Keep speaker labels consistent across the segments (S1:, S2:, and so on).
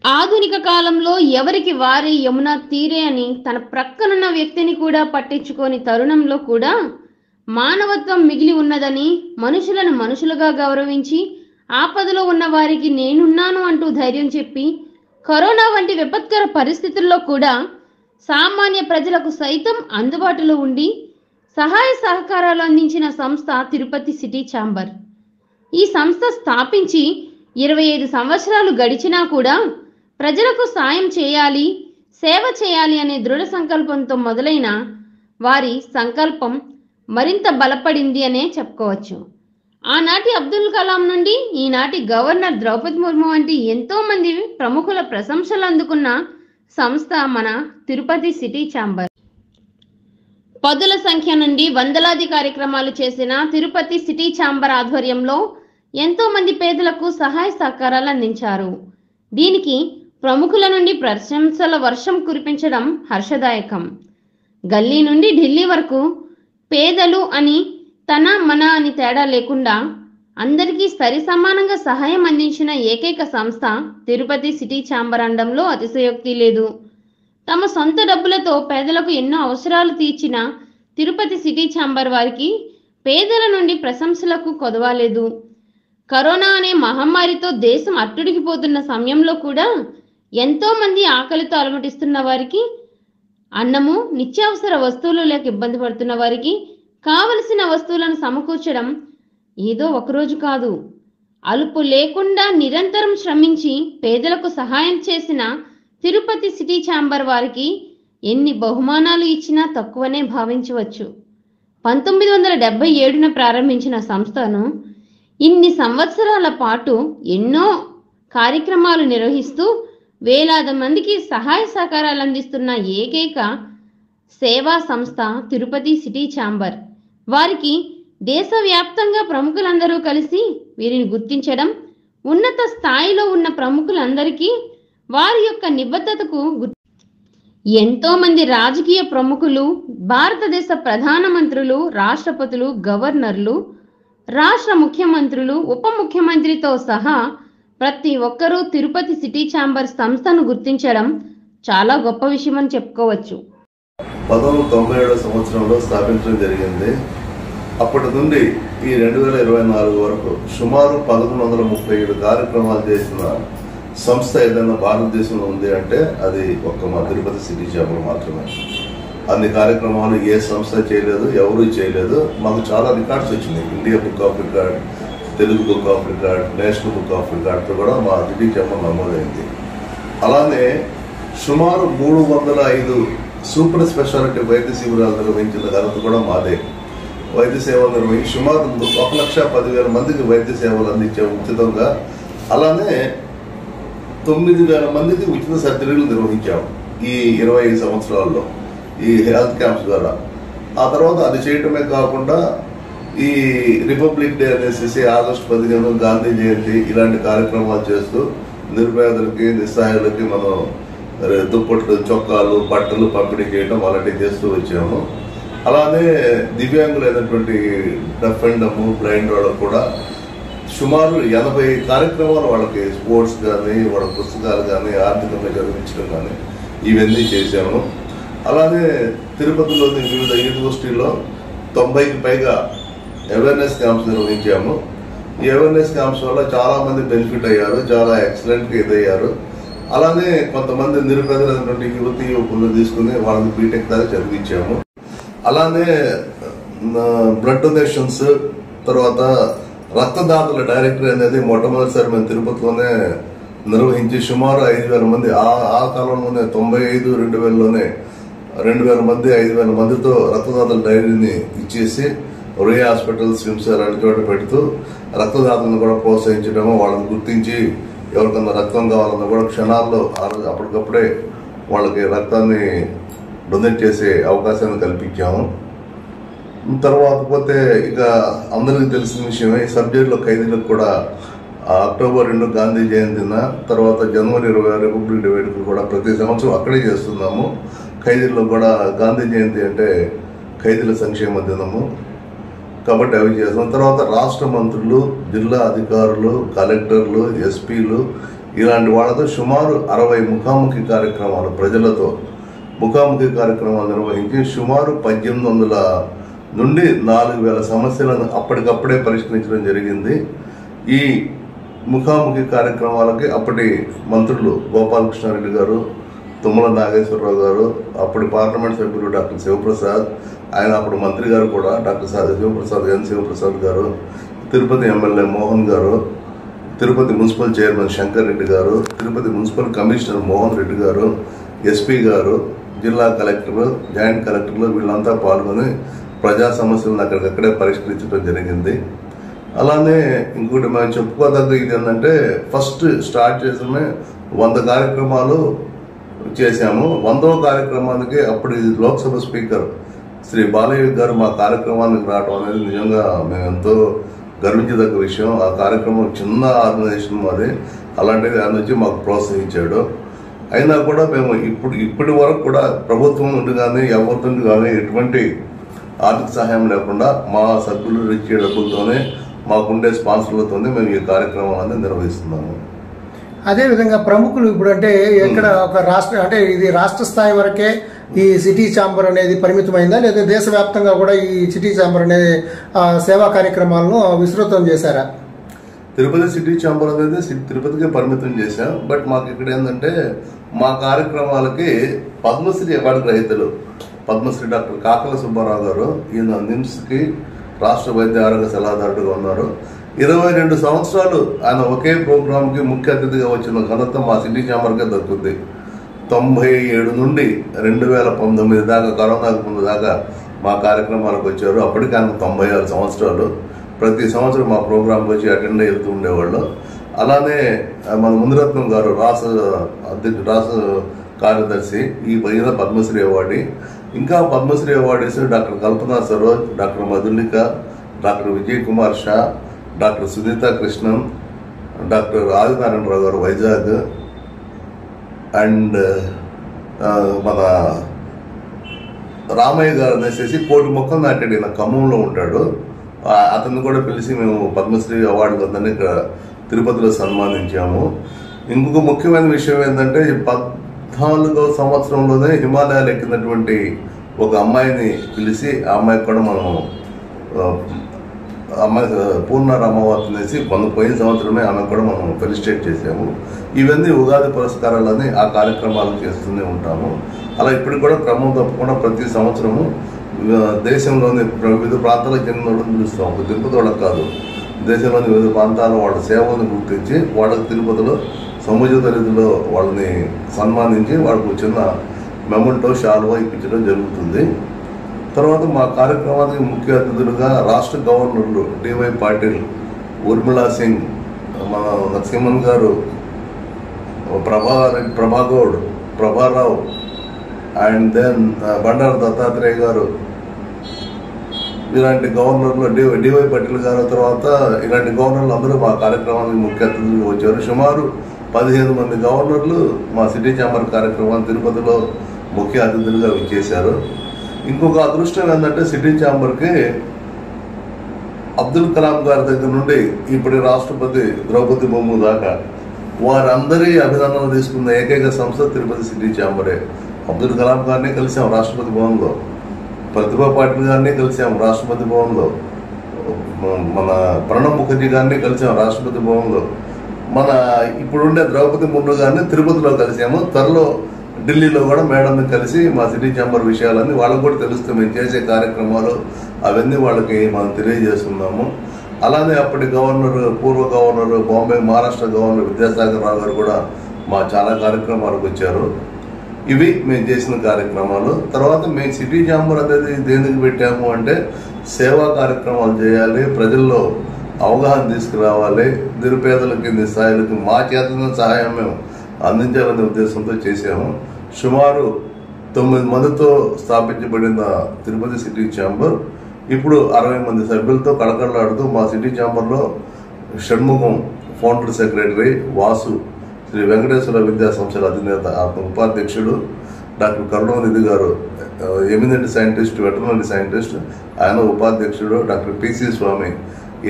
S1: ఆధునిక కాలంలో ఎవరికి వారి యమున తీరే అని తన ప్రక్కనున్న వ్యక్తిని కూడా పట్టించుకోని తరుణంలో కూడా మానవత్వం మిగిలి ఉన్నదని, మనుషులను మనుషులుగా గౌరవించి ఆపదలో ఉన్న వారికి నేనున్నాను అంటూ ధైర్యం చెప్పి కరోనా వంటి విపత్కర పరిస్థితుల్లో కూడా సామాన్య ప్రజలకు సైతం అందుబాటులో ఉండి సహాయ సహకారాలు అందించిన సంస్థ తిరుపతి సిటీ ఛాంబర్. ఈ సంస్థ స్థాపించి 25 సంవత్సరాలు గడిచినా కూడా ప్రజలకు సాయం చేయాలి, సేవ చేయాలి అనే దృఢ సంకల్పంతో మొదలైన వారి సంకల్పం మరింత బలపడింది అనే చెప్పుకోవచ్చు. ఆనాటి అబ్దుల్ కలాం నుండి ఈనాటి గవర్నర్ ద్రౌపది ముర్ము వంటి ఎంతో మంది ప్రముఖుల ప్రశంసలు అందుకున్న సంస్థ మన తిరుపతి సిటీ ఛాంబర్. పదుల సంఖ్య నుండి వందలాది కార్యక్రమాలు చేసిన తిరుపతి సిటీ ఛాంబర్ ఆధ్వర్యంలో ఎంతో మంది పేదలకు సహాయ సహకారాలు అందించారు. దీనికి ప్రముఖుల నుండి ప్రశంసల వర్షం కురిపించడం హర్షదాయకం. గల్లీ నుండి ఢిల్లీ వరకు పేదలు అని తన మన అని తేడా లేకుండా అందరికీ సరి సమానంగా సహాయం అందించిన ఏకైక సంస్థ తిరుపతి సిటీ ఛాంబర్ అనడంలో అతిశయోక్తి లేదు. తమ సొంత డబ్బులతో పేదలకు ఎన్నో అవసరాలు తీర్చిన తిరుపతి సిటీ ఛాంబర్ వారికి పేదల నుండి ప్రశంసలకు కొదవలేదు. కరోనా అనే మహమ్మారితో దేశం అట్టుడికిపోతున్న సమయంలో కూడా ఎంతో మంది ఆకలితో అలమటిస్తున్న వారికి అన్నము, నిత్యావసర వస్తువులు లేక ఇబ్బంది పడుతున్న వారికి కావలసిన వస్తువులను సమకూర్చడం ఏదో ఒకరోజు కాదు, అలుపు లేకుండా నిరంతరం శ్రమించి పేదలకు సహాయం చేసిన తిరుపతి సిటీ ఛాంబర్ వారికి ఎన్ని బహుమానాలు ఇచ్చినా తక్కువనే భావించవచ్చు. 1977న ప్రారంభించిన సంస్థను ఇన్ని సంవత్సరాల పాటు ఎన్నో కార్యక్రమాలు నిర్వహిస్తూ వేలాది మందికి సహాయ సహకారాలు అందిస్తున్న ఏకైక సేవా సంస్థ తిరుపతి సిటీ ఛాంబర్ వారికి దేశవ్యాప్తంగా ప్రముఖులందరూ కలిసి వీరిని గుర్తించడం, ఉన్నత స్థాయిలో ఉన్న ప్రముఖులందరికీ వారి యొక్క నిబద్ధతకు ఎంతో మంది రాజకీయ ప్రముఖులు, భారతదేశ ప్రధానమంత్రులు, రాష్ట్రపతులు, గవర్నర్లు, రాష్ట్ర ముఖ్యమంత్రులు, ఉప ముఖ్యమంత్రితో సహా ప్రతి ఒక్కరూ తిరుపతి సిటీ ఛాంబర్ సంస్థను గుర్తించడం చాలా గొప్ప విషయం అని చెప్పుకోవచ్చు.
S2: 1997 సంవత్సరంలో స్థాపించడం జరిగింది. అప్పటి నుండి ఈ 2024 వరకు సుమారు 1137 కార్యక్రమాలు చేసిన సంస్థ ఏదైనా భారతదేశంలో ఉంది అంటే అది ఒక్క మా తిరుపతి సిటీ ఛాంబర్ మాత్రమే. అన్ని కార్యక్రమాలు ఏ సంస్థ చేయలేదు, ఎవరూ చేయలేదు. మాకు చాలా రికార్డ్స్ వచ్చినాయి. India book of record, Telugu book of record, national book of రికార్డ్తో కూడా మా సిటీ ఛాంబర్ నమోదైంది. అలానే సుమారు 305 సూపర్ స్పెషాలిటీ వైద్య శిబిరాలు నిర్వహించిన ఘనత కూడా మాదే. వైద్య సేవలు నిర్వహించి సుమారు 1,10,000 మందికి వైద్య సేవలు అందించాము ఉచితంగా. అలానే 9,000 మందికి ఉచిత సర్జరీలు నిర్వహించాము ఈ 25 సంవత్సరాల్లో ఈ హెల్త్ క్యాంప్స్ ద్వారా. ఆ తర్వాత అది చేయటమే కాకుండా ఈ రిపబ్లిక్ డే అనేసి ఆగస్టు 15 గాంధీ జయంతి ఇలాంటి కార్యక్రమాలు చేస్తూ నిరుపేదలకి, నిస్సహాయులకి మనం దుప్పట్లు, చొక్కాలు, బట్టలు పంపిణీ చేయడం అలాంటివి చేస్తూ వచ్చాము. అలానే దివ్యాంగులైనటువంటి డెఫ్ అండ్ డమ్, బ్లైండ్ వాళ్ళకు కూడా సుమారు 80 కార్యక్రమాలు వాళ్ళకి స్పోర్ట్స్ కానీ, వాళ్ళ పుస్తకాలు కానీ, ఆర్థికంగా చదివించడం కానీ ఇవన్నీ చేశాము. అలానే తిరుపతిలోని వివిధ యూనివర్సిటీలో 90కి పైగా అవేర్నెస్ క్యాంప్స్ నిర్వహించాము. ఈ అవేర్నెస్ క్యాంప్స్ వల్ల చాలా మంది బెనిఫిట్ అయ్యారు, చాలా ఎక్సలెంట్గా ఇదయ్యారు. అలానే కొంతమంది నిరుపేదలైనటువంటి యువతి యువకులు తీసుకుని వాళ్ళని బీటెక్ దాకా చదివించాము. అలానే బ్లడ్ డొనేషన్స్, తర్వాత రక్తదాతల డైరెక్టరీ అనేది మొట్టమొదటిసారి మేము తిరుపతిలోనే నిర్వహించి సుమారు 5,000 మంది ఆ కాలంలోనే 95, 2000లోనే 2,000 మంది, 5,000 మందితో రక్తదాతల డైరీని ఇచ్చేసి రే హాస్పిటల్, స్విమ్స్ అలాంటి చోట పెడుతూ రక్తదాతలను కూడా ప్రోత్సహించడము, వాళ్ళని గుర్తించి ఎవరికన్నా రక్తం కావాలన్నా కూడా క్షణాల్లో అప్పటికప్పుడే వాళ్ళకి రక్తాన్ని డొనేట్ చేసే అవకాశాన్ని కల్పించాము. తర్వాత పోతే ఇక అందరికీ తెలిసిన విషయమే సబ్జెక్టులో ఖైదీలకు కూడా అక్టోబర్ 2 గాంధీ జయంతిన, తర్వాత జనవరి 20 రిపబ్లిక్ డే వేడుకలు కూడా ప్రతి సంవత్సరం అక్కడే చేస్తున్నాము. ఖైదీల్లో కూడా గాంధీ జయంతి అంటే ఖైదీల సంక్షేమ దినము కాబట్టి అవి చేస్తాం. తర్వాత రాష్ట్ర మంత్రులు, జిల్లా అధికారులు, కలెక్టర్లు, ఎస్పీలు ఇలాంటి వాళ్ళతో సుమారు 60 ముఖాముఖి కార్యక్రమాలు, ప్రజలతో ముఖాముఖి కార్యక్రమాలు నిర్వహించి సుమారు 1800 నుండి 4000 సమస్యలను అప్పటికప్పుడే పరిష్కరించడం జరిగింది. ఈ ముఖాముఖి కార్యక్రమాలకి అప్పటి మంత్రులు గోపాలకృష్ణారెడ్డి గారు, తుమ్మల నాగేశ్వరరావు గారు, అప్పటి పార్లమెంట్ సభ్యులు డాక్టర్ శివప్రసాద్, ఆయన అప్పుడు మంత్రి గారు కూడా డాక్టర్ శివప్రసాద్ గారు, తిరుపతి ఎమ్మెల్యే మోహన్ గారు, తిరుపతి మున్సిపల్ చైర్మన్ శంకర్ రెడ్డి గారు, తిరుపతి మున్సిపల్ కమిషనర్ మోహన్ రెడ్డి గారు, ఎస్పీ గారు, జిల్లా కలెక్టర్లు, జాయింట్ కలెక్టర్లు వీళ్ళంతా పాల్గొని ప్రజా సమస్యలను అక్కడికక్కడే పరిష్కరించడం జరిగింది. అలానే ఇంకోటి మనం చెప్పుకోదగ్గ ఇది ఏంటంటే, ఫస్ట్ స్టార్ట్ చేసమే 100 కార్యక్రమాలు చేశాము. 100వ కార్యక్రమానికి అప్పుడు లోక్సభ స్పీకర్ శ్రీ బాలయ్య గారు మా కార్యక్రమానికి రావడం అనేది నిజంగా మేము ఎంతో గర్వించదగ్గ విషయం. ఆ కార్యక్రమం చిన్న ఆర్గనైజేషన్ మాది, అలాంటిది ఆయన వచ్చి మాకు ప్రోత్సహించాడు. అయినా కూడా మేము ఇప్పటి వరకు కూడా ప్రభుత్వం నుండి కానీ ఎవరి నుండి కానీ ఎటువంటి ఆర్థిక సహాయం లేకుండా మా సభ్యులు ఇచ్చే డబ్బులతోనే, మాకుండే స్పాన్సర్లతోనే మేము ఈ కార్యక్రమాన్ని నిర్వహిస్తున్నాము.
S3: అదేవిధంగా ప్రముఖులు ఇప్పుడు అంటే ఎక్కడ ఒక రాష్ట్ర అంటే ఇది రాష్ట్ర స్థాయి వరకే ఈ సిటీ ఛాంబర్ అనేది పరిమితమైందా, లేదా దేశవ్యాప్తంగా కూడా ఈ సిటీ ఛాంబర్ అనే సేవా కార్యక్రమాలను విస్తృతం చేశారా?
S2: తిరుపతి సిటీ ఛాంబర్ అనేది తిరుపతికే పరిమితం చేశాం. బట్ మాకు ఇక్కడ ఏంటంటే, మా కార్యక్రమాలకి పద్మశ్రీ అవార్డు గ్రహీతలు పద్మశ్రీ డాక్టర్ కాకల సుబ్బారావు గారు, ఈయన నిమ్స్కి రాష్ట్ర వైద్య ఆరోగ్య సలహాదారుడుగా ఉన్నారు. 22 సంవత్సరాలు ఆయన ఒకే ప్రోగ్రాంకి ముఖ్య అతిథిగా వచ్చిన ఘనత మా సిటీ ఛాంబర్కే దక్కుతుంది. 97 నుండి 2019 దాకా, కరోనాకు ముందు దాకా మా కార్యక్రమాలకు వచ్చారు. అప్పటికి ఆయన 96 సంవత్సరాలు. ప్రతి సంవత్సరం మా ప్రోగ్రాంకి వచ్చి అటెండ్ అవుతూ ఉండేవాళ్ళు. అలానే మన మునిరత్నం గారు రాష్ట్ర కార్యదర్శి, ఈ పైన పద్మశ్రీ అవార్డు. ఇంకా Padmashri awardees doctor Kalpana Saroj, doctor Madhulika, doctor Vijay Kumar Shah, doctor Sunitha Krishnan, doctor Adinarayanarao గారు వైజాగ్, అండ్ మన రామయ్య గారు అనేసి కోటి మొక్కలు నాటాడు, ఈయన ఖమ్మంలో ఉంటాడు. అతన్ని కూడా పిలిచి మేము పద్మశ్రీ అవార్డులు అందరినీ ఇక్కడ తిరుపతిలో సన్మానించాము. ఇంకొక ముఖ్యమైన విషయం ఏంటంటే, 14వ సంవత్సరంలోనే హిమాలయాలు ఎక్కినటువంటి ఒక అమ్మాయిని పిలిచి, ఆ అమ్మాయికి కూడా మనం అమ్మాయి పూర్ణ రామవార్త అనేసి పోయిన సంవత్సరమే ఆమె కూడా మనం ఫెలిసిటేట్ చేసాము. ఇవన్నీ ఉగాది పురస్కారాలని ఆ కార్యక్రమాలు చేస్తూనే ఉంటాము. అలా ఇప్పటికి కూడా క్రమం తప్పకుండా ప్రతి సంవత్సరము దేశంలోని వివిధ ప్రాంతాలకు చెందిన వాళ్ళని పిలుస్తాం. ఒక తిరుపతి వాళ్ళకి కాదు, దేశంలోని వివిధ ప్రాంతాల వాళ్ళ సేవలను గుర్తించి వాళ్ళకి తిరుపతిలో సముచిత రీతిలో వాళ్ళని సన్మానించి వాళ్ళకు చిన్న మెమంటో షాల్వా ఇప్పించడం జరుగుతుంది. తర్వాత మా కార్యక్రమానికి ముఖ్య అతిథులుగా రాష్ట్ర గవర్నర్లు డివై పాటిల్, ఊర్మిళా సింగ్, మన నరసింహన్ గారు, ప్రభాగౌడ్, ప్రభారావు, అండ్ దెన్ బండారు దత్తాత్రేయ గారు, ఇలాంటి గవర్నర్లు, డివై పాటిల్ గారు, తర్వాత ఇలాంటి గవర్నర్లు అందరూ మా కార్యక్రమానికి ముఖ్య అతిథులుగా వచ్చారు. సుమారు 15 మంది గవర్నర్లు మా సిటీ ఛాంబర్ కార్యక్రమాన్ని తిరుపతిలో ముఖ్య అతిథులుగా విచ్చేశారు. ఇంకొక అదృష్టం ఏంటంటే, సిటీ ఛాంబర్కి అబ్దుల్ కలాం గారి దగ్గర నుండి ఇప్పటి రాష్ట్రపతి ద్రౌపది ముర్ము దాకా వారందరి అభినందనలు తీసుకున్న ఏకైక సంస్థ తిరుపతి సిటీ ఛాంబరే. అబ్దుల్ కలాం గారిని కలిసాం రాష్ట్రపతి భవన్లో, ప్రతిభా పాటిల్ గారిని కలిసాం రాష్ట్రపతి భవన్లో, మన ప్రణబ్ ముఖర్జీ గారిని కలిసాం రాష్ట్రపతి భవన్లో, మన ఇప్పుడుండే ద్రౌపది ముర్ము గారిని తిరుపతిలో కలిసాము. త్వరలో ఢిల్లీలో కూడా మేడంని కలిసి మా సిటీ ఛాంబర్ విషయాలన్నీ వాళ్ళకు కూడా తెలుస్తాం, మేము చేసే కార్యక్రమాలు అవన్నీ వాళ్ళకి మనం తెలియజేస్తున్నాము. అలానే అప్పటి గవర్నర్, పూర్వ గవర్నర్, బాంబే మహారాష్ట్ర గవర్నర్ విద్యాసాగర్ రావు గారు కూడా మా చాలా కార్యక్రమాలకు వచ్చారు. ఇవి మేము చేసిన కార్యక్రమాలు. తర్వాత మేము సిటీ ఛాంబర్ అనేది దేనికి పెట్టాము అంటే, సేవా కార్యక్రమాలు చేయాలి, ప్రజల్లో అవగాహన తీసుకురావాలి, నిరుపేదలకి, నిస్సాయులకి మా చేతన సహాయం మేము అందించాలనే ఉద్దేశంతో చేశాము. సుమారు 9 మందితో స్థాపించబడిన తిరుపతి సిటీ ఛాంబర్ ఇప్పుడు 60 మంది సభ్యులతో కళకళలాడుతూ మా సిటీ ఛాంబర్లో షణ్ముఖం ఫౌండర్ సెక్రటరీ, వాసు శ్రీ వెంకటేశ్వర విద్యా సంస్థల అధినేత, ఉపాధ్యక్షుడు డాక్టర్ కరుణానిధి గారు ఎమినెంట్ సైంటిస్ట్, వెటర్నరీ సైంటిస్ట్, ఆయన ఉపాధ్యక్షుడు. డాక్టర్ పిసి స్వామి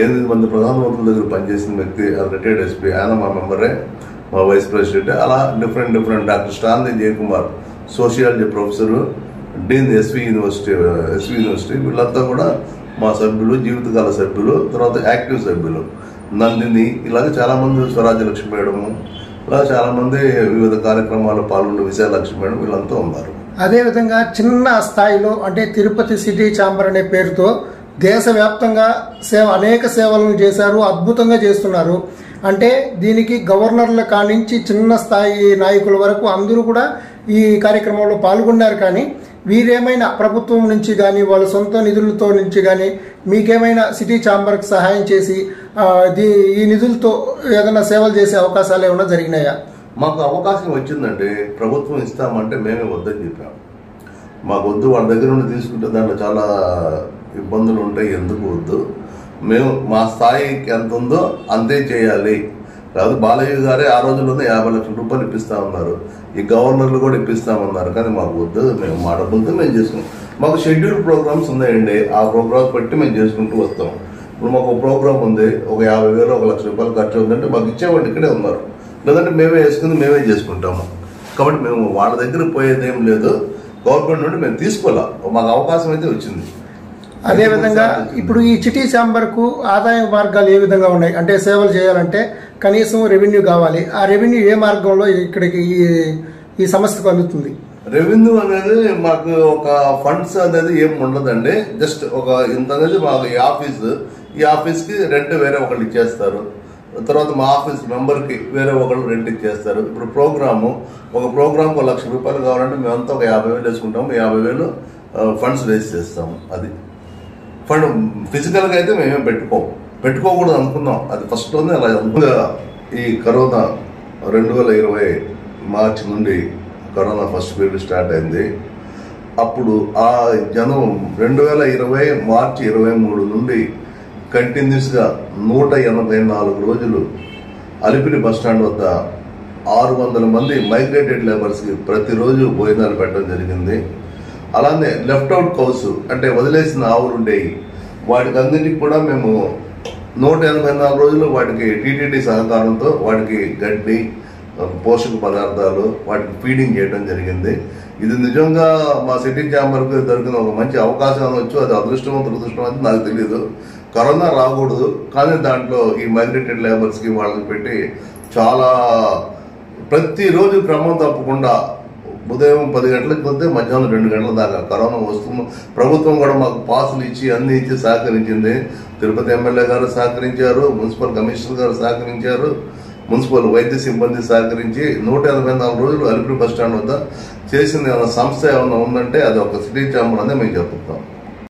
S2: 8 మంది ప్రధానమంత్రుల దగ్గర పనిచేసిన వ్యక్తి, రిటైర్డ్ ఎస్పీ, ఆయన మా మెంబరే. మా వైస్ ప్రెసిడెంట్, అలా different doctor Stanley Jayakumar sociology professor, dean SV university వీళ్ళంతా కూడా మా సభ్యులు, జీవితకాల సభ్యులు, తర్వాత యాక్టివ్ సభ్యులు. నందిని ఇలాగ చాలా మంది, స్వరాజ్యలక్ష్మి మేడము, ఇలా చాలా మంది వివిధ కార్యక్రమాల్లో పాల్గొంటూ విశాలక్ష్మి మేడం వీళ్ళంతా ఉన్నారు.
S3: అదేవిధంగా చిన్న స్థాయిలో అంటే తిరుపతి సిటీ ఛాంబర్ అనే పేరుతో దేశవ్యాప్తంగా అనేక సేవలను చేశారు, అద్భుతంగా చేస్తున్నారు. అంటే దీనికి గవర్నర్ల కానించి చిన్న స్థాయి నాయకుల వరకు అందరూ కూడా ఈ కార్యక్రమంలో పాల్గొన్నారు. కానీ వీరేమైనా ప్రభుత్వం నుంచి కానీ వాళ్ళ సొంత నిధులతో నుంచి కానీ మీకేమైనా సిటీ ఛాంబర్కి సహాయం చేసి ఈ నిధులతో ఏదైనా సేవలు చేసే అవకాశాలు ఏమైనా జరిగినాయా?
S2: మాకు అవకాశం వచ్చిందండి. ప్రభుత్వం ఇస్తామంటే మేమే వద్దని చెప్పాం. మాకు వద్దు, వాళ్ళ దగ్గర నుండి తీసుకుంటే దాంట్లో చాలా ఇబ్బందులు ఉంటాయి, ఎందుకు వద్దు, మేము మా స్థాయికి ఎంత ఉందో అంతే చేయాలి. కాదు, బాలయ్య గారే ఆ రోజుల్లోనే 50 లక్షల రూపాయలు ఇప్పిస్తామన్నారు, ఈ గవర్నర్లు కూడా ఇప్పిస్తామన్నారు. కానీ మాకు వద్దు, మేము మా డబ్బులతో మేము చేసుకున్నాం. మాకు షెడ్యూల్ ప్రోగ్రామ్స్ ఉన్నాయండి, ఆ ప్రోగ్రామ్స్ బట్టి మేము చేసుకుంటూ వస్తాం. ఇప్పుడు మాకు ఒక ప్రోగ్రామ్ ఉంది, ఒక 50,000 1 లక్ష రూపాయలు ఖర్చు అవుతుందంటే మాకు ఇచ్చేవాళ్ళు ఇక్కడే ఉన్నారు, లేదంటే మేమే వేసుకుని మేమే చేసుకుంటాము. కాబట్టి మేము వాళ్ళ దగ్గర పోయేది ఏం లేదు, గవర్నమెంట్ నుండి మేము తీసుకోవాలా, మాకు అవకాశం అయితే వచ్చింది.
S3: అదేవిధంగా ఇప్పుడు ఈ సిటీ ఛాంబర్కు ఆదాయ మార్గాలు ఏ విధంగా ఉన్నాయి? అంటే సేవలు చేయాలంటే కనీసం రెవెన్యూ కావాలి, ఆ రెవెన్యూ ఏ మార్గంలో ఇక్కడికి ఈ సంస్థకు అందుతుంది?
S2: రెవెన్యూ అనేది మాకు ఒక ఫండ్స్ అనేది ఏం ఉండదండి, జస్ట్ ఒక ఇంత అనేది మాకు ఈ ఆఫీస్కి రెంట్ వేరే ఒకళ్ళు ఇచ్చేస్తారు, తర్వాత మా ఆఫీస్ మెంబర్కి వేరే ఒకళ్ళు రెంట్ ఇచ్చేస్తారు. ఇప్పుడు ఒక ప్రోగ్రామ్కి 1 లక్ష రూపాయలు కావాలంటే మేమంతా ఒక 50,000 వేసుకుంటాము, 50,000 ఫండ్స్ రేస్ చేస్తాము. అది ఫండ్ ఫిజికల్గా అయితే మేమే పెట్టుకోకూడదు అనుకున్నాం, అది ఫస్ట్లోనే అలా అనుకున్నా. ఈ కరోనా 2020 మార్చి నుండి కరోనా ఫస్ట్ పీరియడ్ స్టార్ట్ అయింది. అప్పుడు ఆ జనం 2020 మార్చి 23 నుండి కంటిన్యూస్గా 184 రోజులు అలిపిరి బస్టాండ్ వద్ద 600 మంది మైగ్రేటెడ్ లేబర్స్కి ప్రతిరోజు భోజనాలు పెట్టడం జరిగింది. అలానే లెఫ్ట్ అవుట్ కౌస్ అంటే వదిలేసిన ఆవులు ఉండేవి, వాటికి అన్నిటికీ కూడా మేము 184 రోజులు వాటికి టీటీడీ సహకారంతో వాటికి గడ్డి, పోషక పదార్థాలు, వాటికి ఫీడింగ్ చేయడం జరిగింది. ఇది నిజంగా మా సిటీ ఛాంబర్కి దొరికిన ఒక మంచి అవకాశం అనవచ్చు. అది అదృష్టం దురదృష్టం నాకు తెలియదు. కరోనా రాకూడదు, కానీ దాంట్లో ఈ మైగ్రేటెడ్ లేబర్స్కి వాళ్ళకి పెట్టి చాలా ప్రతిరోజు క్రమం తప్పకుండా ఉదయం 10 గంటలకు వస్తే మధ్యాహ్నం 2 గంటల దాకా కరోనా వస్తుంది. ప్రభుత్వం కూడా మాకు పాసులు ఇచ్చి అన్ని ఇచ్చి సహకరించింది. తిరుపతి ఎమ్మెల్యే గారు సహకరించారు, మున్సిపల్ కమిషనర్ గారు సహకరించారు, మున్సిపల్ వైద్య సిబ్బంది సహకరించి 184 రోజులు అలిపిరి బస్టాండ్ వద్ద చేసిన సంస్థ ఏమైనా ఉందంటే అది ఒక సిటీ ఛాంబర్ అనే మేము చెప్తాం.